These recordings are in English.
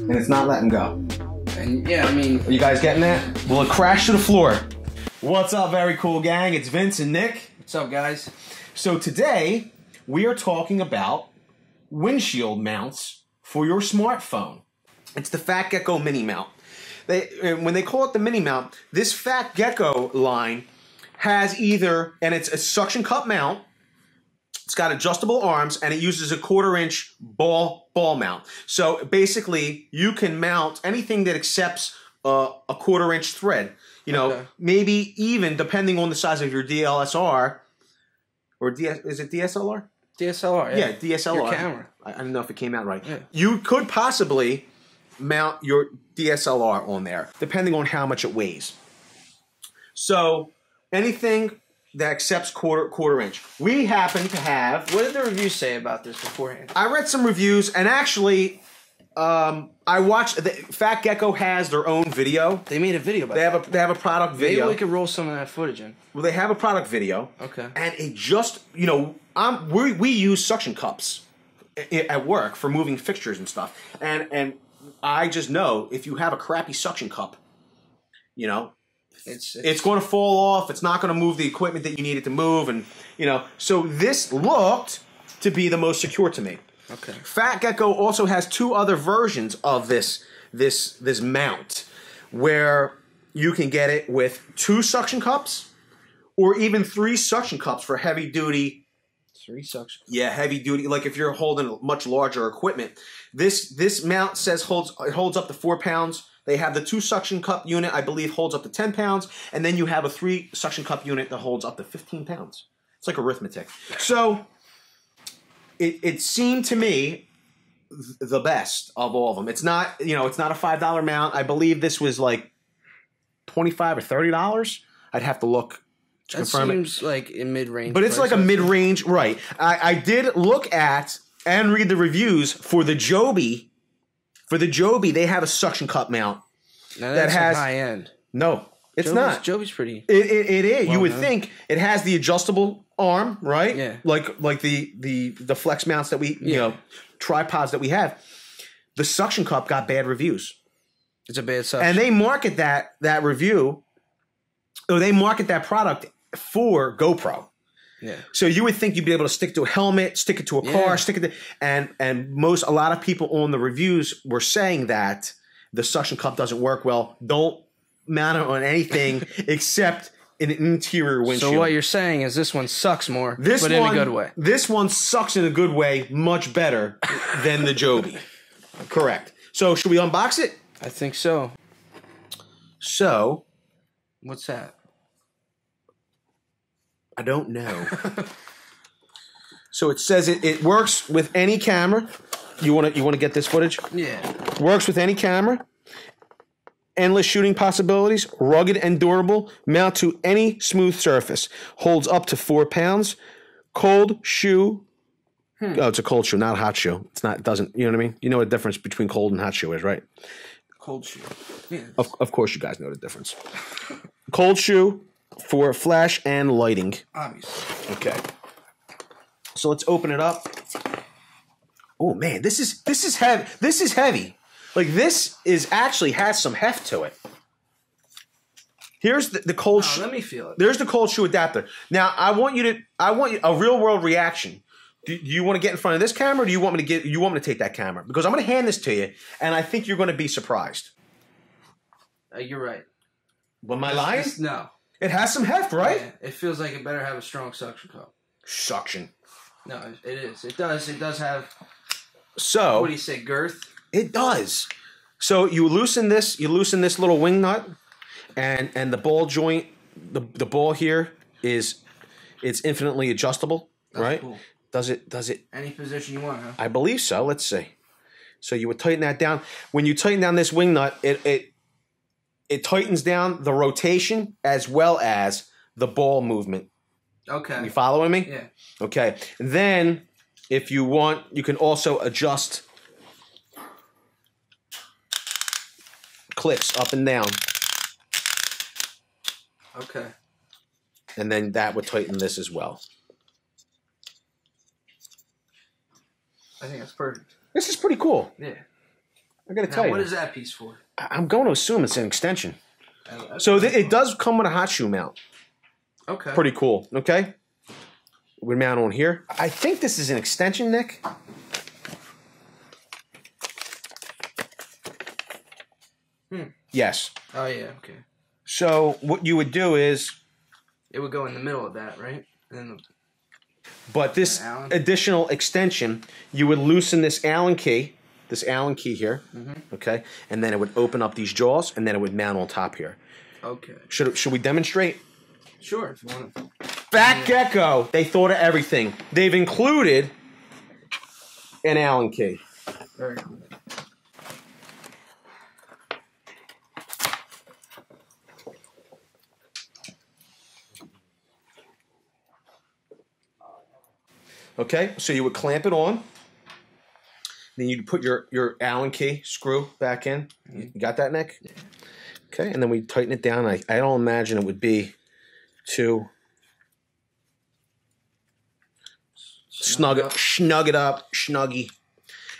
and it's not letting go. And yeah, I mean... Are you guys getting that? Will it crash to the floor? What's up, very cool gang? It's Vince and Nick. What's up, guys? So today, we are talking about windshield mounts for your smartphone. It's the Fat Gecko mini mount. When they call it the mini mount, this Fat Gecko line has either, and it's a suction cup mount, it's got adjustable arms, and it uses a 1/4-inch ball mount. So basically, you can mount anything that accepts a 1/4-inch thread. You know, maybe even depending on the size of your DLSR, or is it DSLR? DSLR, yeah. Yeah, DSLR. Your camera. I don't know if it came out right. Yeah. You could possibly mount your DSLR on there, depending on how much it weighs. So anything that accepts 1/4-inch. We happen to have... What did the reviews say about this beforehand? I read some reviews, and actually, I watched... Fat Gecko has their own video. They made a video about that. They have a product video. Maybe we could roll some of that footage in. Well, they have a product video. Okay. And it just, you know, we use suction cups at work for moving fixtures and stuff. And I just know if you have a crappy suction cup, you know, it's going to fall off. It's not going to move the equipment that you need it to move. And, you know, so this looked to be the most secure to me. Okay. Fat Gecko also has 2 other versions of this mount where you can get it with 2 suction cups or even 3 suction cups for heavy duty. 3 suction. Yeah, heavy duty. Like if you're holding much larger equipment. This mount says it holds up to 4 pounds. They have the 2 suction cup unit, I believe, holds up to 10 pounds. And then you have a 3 suction cup unit that holds up to 15 pounds. It's like arithmetic. So it seemed to me the best of all of them. It's not, you know, it's not a $5 mount. I believe this was like $25 or $30. I'd have to look to confirm it. That seems like in mid-range. But it's like a mid-range, right. I did look at and read the reviews for the Joby. For the Joby, they have a suction cup mount. Now that's that has high end. No, it's not. Joby's pretty. It is. Well, you would think it has the adjustable arm, right? Yeah. Like the flex mounts that we you know, tripods that we have. The suction cup got bad reviews. It's a bad suction. And they market that review, or they market that product for GoPro. Yeah. So you would think you'd be able to stick it to a helmet, stick it to a car, stick it to, and a lot of people on the reviews were saying that the suction cup doesn't work well. Don't mount it on anything except an interior windshield. So what you're saying is this one sucks more, but in a good way. This one sucks in a good way, much better than the Joby. Correct. So should we unbox it? I think so. So, what's that? I don't know. So it says it works with any camera. You want to get this footage? Yeah. Works with any camera. Endless shooting possibilities. Rugged and durable. Mount to any smooth surface. Holds up to 4 pounds. Cold shoe. Oh, it's a cold shoe, not a hot shoe. It's not. It doesn't. You know what I mean? You know what the difference between cold and hot shoe is, right? Cold shoe. Yeah. Of course, you guys know the difference. Cold shoe. For flash and lighting. Obviously. Okay. So let's open it up. Oh man, this is heavy. This is heavy. Like this is actually has some heft to it. Here's the cold shoe. Let me feel it. There's the cold shoe adapter. Now I want a real world reaction. Do you want to get in front of this camera, or do you want me to take that camera? Because I'm going to hand this to you, and I think you're going to be surprised. You're right. Am I lying? No. It has some heft, right? Yeah, it feels like it better have a strong suction cup. Suction. No, it is. It does. It does have. So. What do you say, girth? It does. So you loosen this. You loosen this little wing nut, and the ball joint. The ball here it's infinitely adjustable, right? Cool. Does it? Any position you want, huh? I believe so. Let's see. So you would tighten that down. When you tighten down this wing nut, it tightens down the rotation as well as the ball movement. Okay. You following me? Yeah. Okay. Then, if you want, you can also adjust clips up and down. Okay. And then that would tighten this as well. I think that's perfect. This is pretty cool. Yeah. I got to tell you. What is that piece for? I'm going to assume it's an extension. So it does come with a hot shoe mount. Okay. Pretty cool. Okay. We mount on here. I think this is an extension, Nick. Yes. Oh yeah. Okay. So what you would do is, it would go in the middle of that, right? but this additional extension, you would loosen this Allen key here, okay, and then it would open up these jaws, and then it would mount on top here. Okay. Should we demonstrate? Sure, if you want to. Fat Gecko, they thought of everything. They've included an Allen key. Very cool. Okay, so you would clamp it on. Then you'd put your Allen key screw back in. You got that, Nick? Yeah. Okay, and then we tighten it down. I don't imagine it would be too snuggy.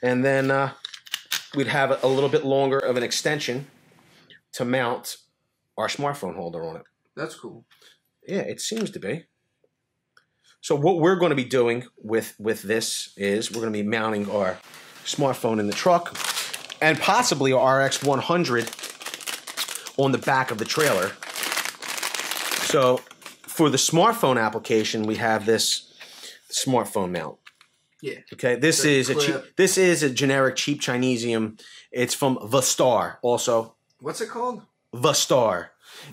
And then we'd have a little bit longer of an extension to mount our smartphone holder on it. That's cool. Yeah, it seems to be. So what we're going to be doing with this is we're going to be mounting our smartphone in the truck and possibly our RX-100 on the back of the trailer. So for the smartphone application, we have this smartphone mount. Yeah. Okay. This is a generic cheap Chinesium. It's from Vestar also. What's it called? Vestar.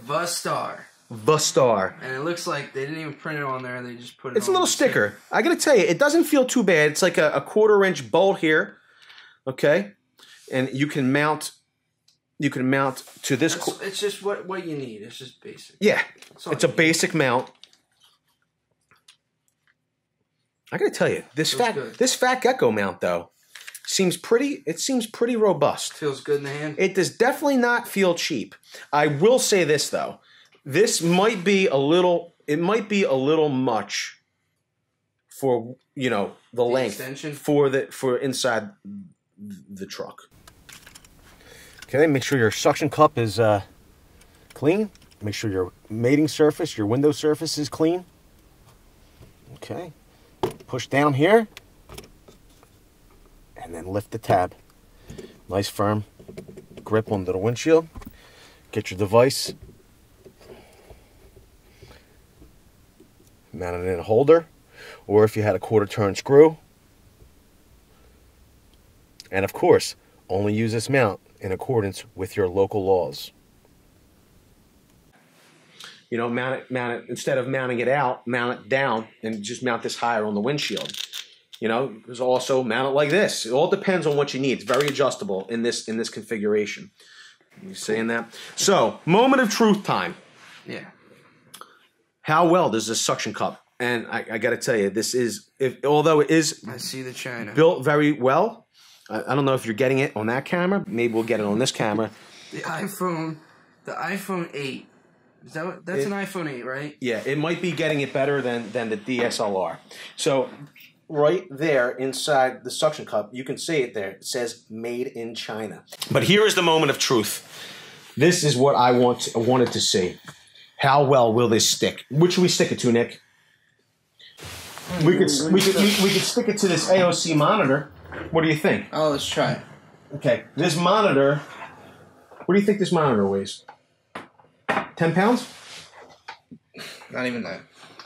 Vestar. Vestar. And it looks like they didn't even print it on there. They just put it on. It's a little sticker. I got to tell you, it doesn't feel too bad. It's like a 1/4-inch bolt here. Okay. And you can mount to this. It's just what you need. It's just basic. Yeah. It's a basic mount. I got to tell you, this Fat Gecko mount though seems pretty robust. Feels good in the hand. It does definitely not feel cheap. I will say this though. This might be a little much for, the length extension? for inside the truck. Okay, make sure your suction cup is clean. Make sure your mating surface, your window surface is clean. Okay. Push down here and then lift the tab. Nice firm grip onto the windshield. Get your device mounted in a holder, or if you had a 1/4 turn screw. And of course, only use this mount in accordance with your local laws. Mount it instead of mounting it out, mount it down and just mount this higher on the windshield. There's also mount it like this. It all depends on what you need. It's very adjustable in this configuration. You saying that? So, moment of truth time. Yeah. How well does this suction cup? And I got to tell you, this is, although it is I see the China built very well. I don't know if you're getting it on that camera. Maybe we'll get it on this camera. The iPhone 8. That's an iPhone 8, right? Yeah, it might be getting it better than the DSLR. So right there inside the suction cup, you can see it there. It says "Made in China." But here is the moment of truth. This is what I wanted to see. How well will this stick? Which should we stick it to, Nick? We could stick it to this AOC monitor. What do you think? Oh, let's try it. Okay, this monitor. What do you think this monitor weighs? 10 pounds? Not even that.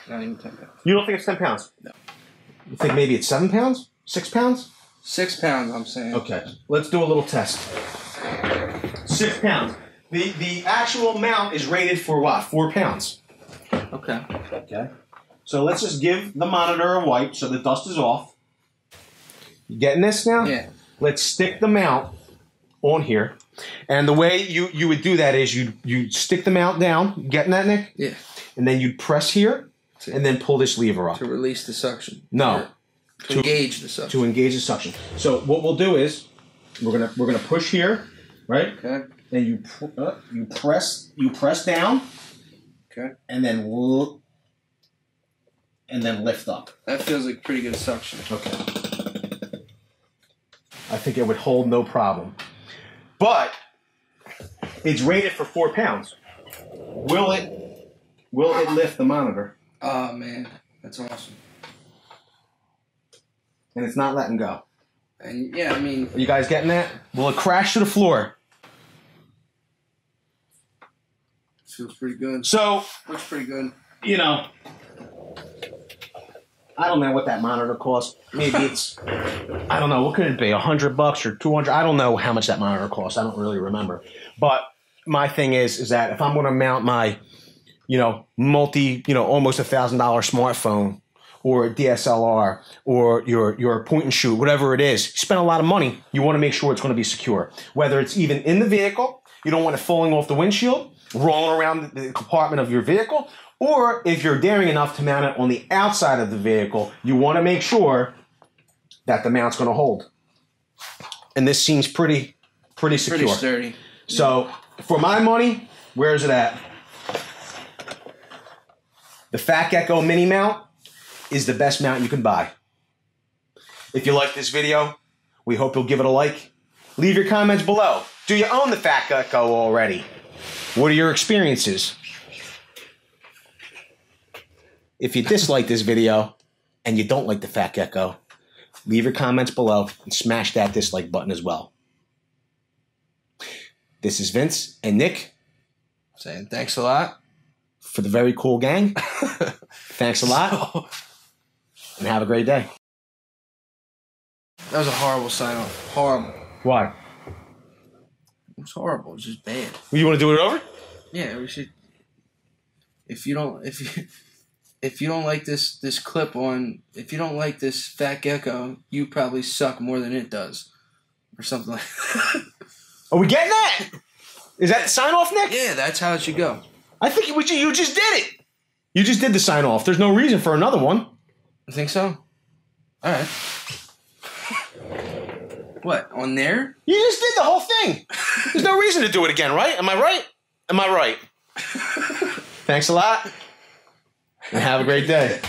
Not even 10 pounds. You don't think it's 10 pounds? No. You think maybe it's 7 pounds? 6 pounds? 6 pounds, I'm saying. Okay, let's do a little test. 6 pounds. The actual mount is rated for what? 4 pounds. Okay. Okay. So let's just give the monitor a wipe so the dust is off. You getting this now? Yeah. Let's stick the mount on here. And the way you would do that is you'd stick the mount down. You getting that, Nick? Yeah. And then you'd press here and then pull this lever up. To release the suction. No. To engage the suction. To engage the suction. So what we'll do is we're gonna push here, right? Okay. Then you press down. Okay. And then lift up. That feels like pretty good suction. Okay. I think it would hold no problem. but it's rated for 4 pounds. Will it lift the monitor? Oh man, that's awesome. And it's not letting go. And yeah, I mean, are you guys getting that? Will it crash to the floor? Feels pretty good. So looks pretty good. You know, I don't know what that monitor costs. Maybe it's, I don't know, what could it be? $100 or $200? I don't know how much that monitor costs. I don't really remember. But my thing is that if I'm going to mount my, almost $1,000 smartphone or a DSLR or your point and shoot, whatever it is, you spend a lot of money. You want to make sure it's going to be secure. Whether it's even in the vehicle, you don't want it falling off the windshield, rolling around the compartment of your vehicle, or if you're daring enough to mount it on the outside of the vehicle, you want to make sure that the mount's going to hold. And this seems pretty secure. Pretty sturdy. So, for my money, where is it at? The Fat Gecko mini mount is the best mount you can buy. If you like this video, we hope you'll give it a like. Leave your comments below. Do you own the Fat Gecko already? What are your experiences? If you dislike this video and you don't like the Fat Gecko, leave your comments below and smash that dislike button as well. This is Vince and Nick saying thanks a lot for the very cool gang. Thanks a lot. And have a great day. That was a horrible sign-off. Horrible. Why? It was horrible. It was just bad. You want to do it over? Yeah, we should. If you don't like this clip on, if you don't like this Fat Gecko, you probably suck more than it does, or something like that. Are we getting that? Is that the sign-off, Nick? Yeah, that's how it should go. I think you just did it. You just did the sign-off. There's no reason for another one. I think so. All right. What, on there? You just did the whole thing. There's no reason to do it again, right? Am I right? Am I right? Thanks a lot. And have a great day.